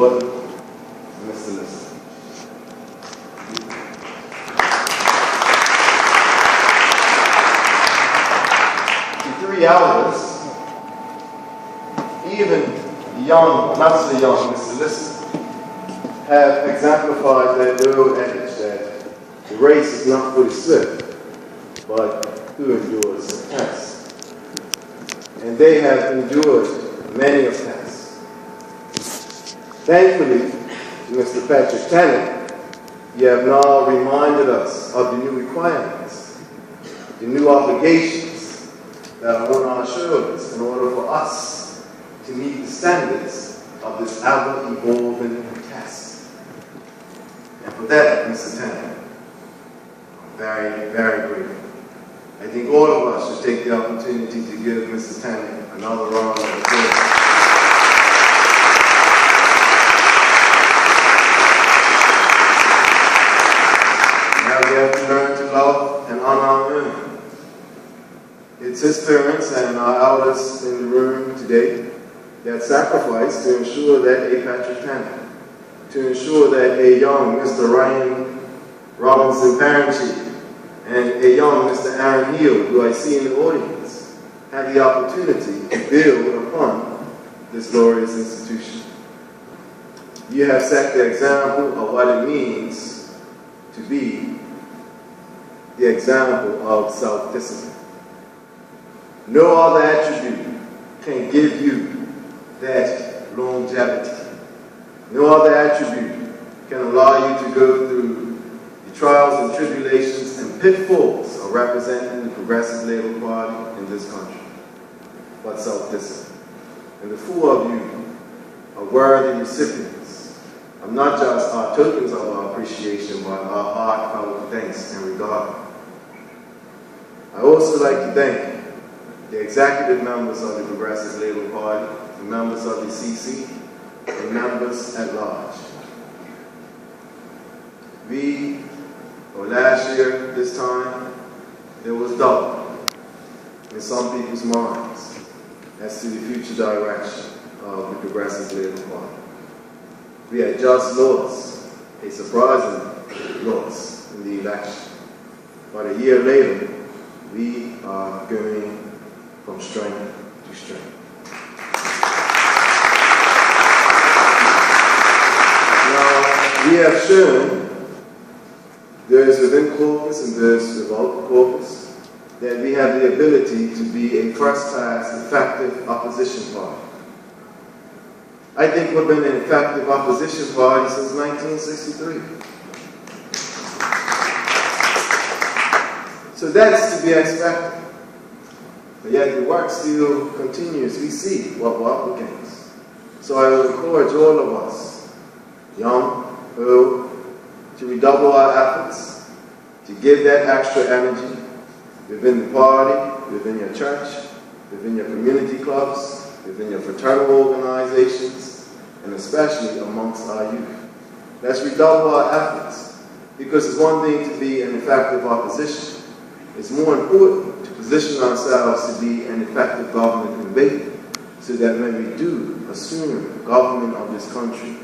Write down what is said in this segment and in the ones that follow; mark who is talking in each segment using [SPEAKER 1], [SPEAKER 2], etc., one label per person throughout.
[SPEAKER 1] order, Mr. Lister. The three elders, even the young, not so young Mr. Lister, have exemplified that old adage that the race is not for the swift, but who endures the test. And they have endured many a test. Thankfully, Mr. Patrick Tennant, you have now reminded us of the new requirements, the new obligations that are on our shoulders in order for us to meet the standards of this ever-evolving test. And for that, Mr. Tennant, I'm very, very grateful. I think all of us should take the opportunity to give Mr. Tennant another round of applause. Now we have to learn to love and honor him. It's his parents and our elders in the room today that sacrificed to ensure that a Patrick Tennant, to ensure that a young Mr. Ryan Robinson Parenchie and a young Mr. Aaron Neal, who I see in the audience, have the opportunity to build upon this glorious institution. You have set the example of what it means to be the example of self-discipline. No other attribute can give you that longevity. No other attribute can allow you to go through the trials and tribulations and pitfalls of representing the Progressive Labor Party in this country, but self-discipline. And the four of you are worthy recipients of not just our tokens of our appreciation, but our heartfelt thanks and regard. I also like to thank the executive members of the Progressive Labor Party, the members of the CC, and members at large. Last year, this time, there was doubt in some people's minds as to the future direction of the Progressive Labor Party. We had just lost, a surprising loss in the election. But a year later, we are going from strength to strength. Now, we have shown those within caucus and those without caucus that we have the ability to be a first-class, effective opposition party. I think we've been an effective opposition party since 1963. So that's to be expected. But yet the work still continues. We see what we're up against. So I will encourage all of us, young, old, to redouble our efforts, to give that extra energy within the party, within your church, within your community clubs, within your fraternal organizations, and especially amongst our youth. Let's redouble our efforts, because it's one thing to be an effective opposition. It's more important to position ourselves to be an effective government invader, so that when we do assume government of this country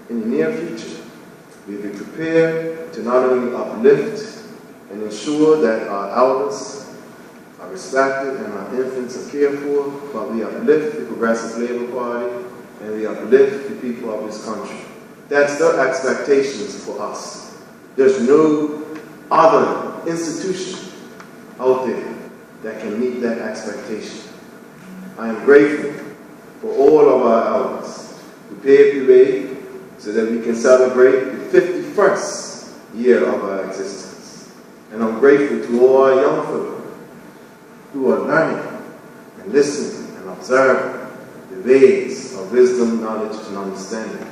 [SPEAKER 1] in the near future, we'll be prepared to not only uplift and ensure that our elders are respected and our infants are cared for, but we uplift the Progressive Labor Party and we uplift the people of this country. That's their expectations for us. There's no other institution out there that can meet that expectation. I am grateful for all of our elders who paved the way so that we can celebrate the 51st year of our existence. And I'm grateful to all our young folk who are learning and listening and observing the ways of wisdom, knowledge, and understanding.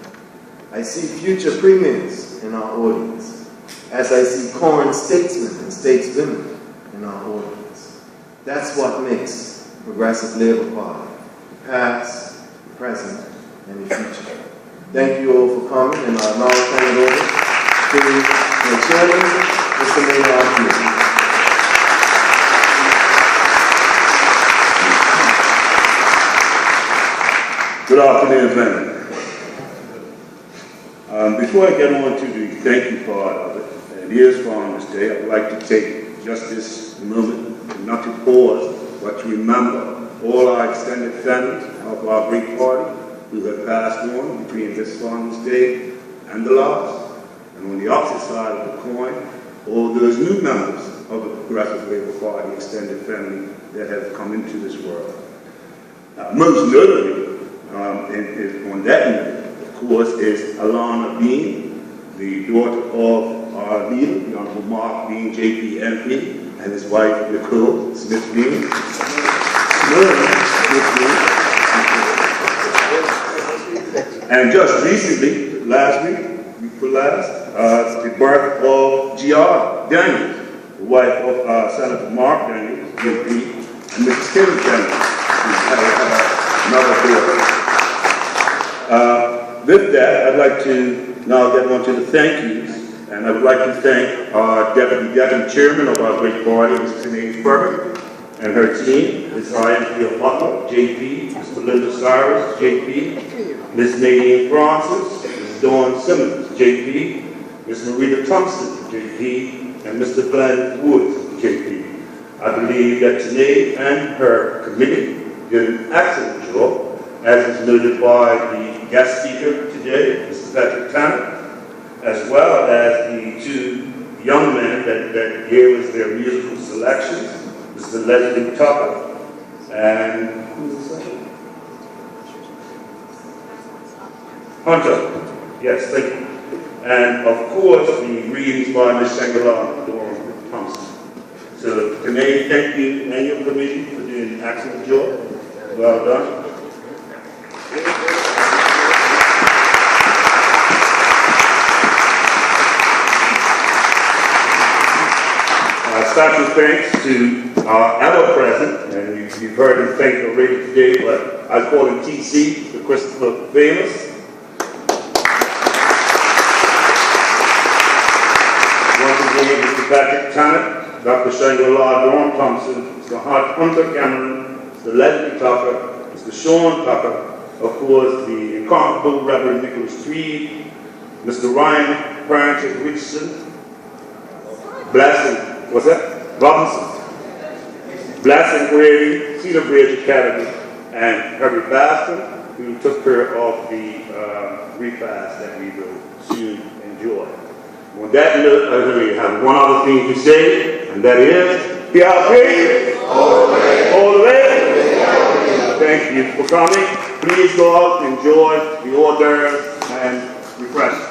[SPEAKER 1] I see future premiers in our audience, as I see current statesmen and stateswomen in our audience. That's what makes the Progressive Labor Party, the past, the present, and the future. Thank you all for coming, and I'll now turn it over to the chairman, Mr. Mayor.
[SPEAKER 2] Good afternoon, family. Before I get on to the thank you part of it, and it is Father's Day, I would like to take just this moment, not to pause, but to remember all our extended family of our great party who have passed on between this Father's Day and the last. And on the opposite side of the coin, all those new members of the Progressive Labour Party extended family that have come into this world. Most notably, on that note, of course, is Alana Bean, the daughter of our leader, the Honorable Marc Bean, JP MP, and his wife, Nicole Smith Bean. And just recently, last week before last, the birth of G.R. Daniels, the wife of Senator Mark Daniels, MP, and Mrs. Kim Daniels, who had another daughter. With that, I'd like to now get on to the thank yous, and I would like to thank our Deputy Chairman of our great party, Mrs. Denise Burke, and her team, Ms. Ryan Field Butler, JP, Mr. Linda Cyrus, JP, Ms. Nadine Francis, Ms. Dawn Simmons, JP, Ms. Marita Thompson, JP, and Mr. Glenn Woods, JP. I believe that Sinead and her committee did an excellent job, as is noted by the guest speaker today, Mr. Patrick Tanner, as well as the two young men that gave us their musical selections, Mr. Leslie Tucker and who's the second? Hunter. Yes, thank you. And of course, the readings by Ms. Shangela Dorn Thompson. So, Canadian, thank you and your committee for doing an excellent job. Well done. Special thanks to our ever-present, and you've heard him thanked already today, but I call him TC, the Christopher Famous. Once again, Mr. Patrick Tanner, Dr. Shangela Dorn Thompson, Mr. Hunter Cameron, Mr. Leslie Tucker, Mr. Sean Tucker, of course, the incomparable Reverend Nicholas Tweed, Mr. Ryan Francis Richardson, Blessing. What's that? Robinson, Blessing Grady, Cedar Bridge Academy, and Herbie Baston, who took care of the repast that we will soon enjoy. On that note, I really have one other thing to say, and that is, PLP, all the way. Thank you for coming. Please go out, enjoy the hors d'oeuvres, and refresh.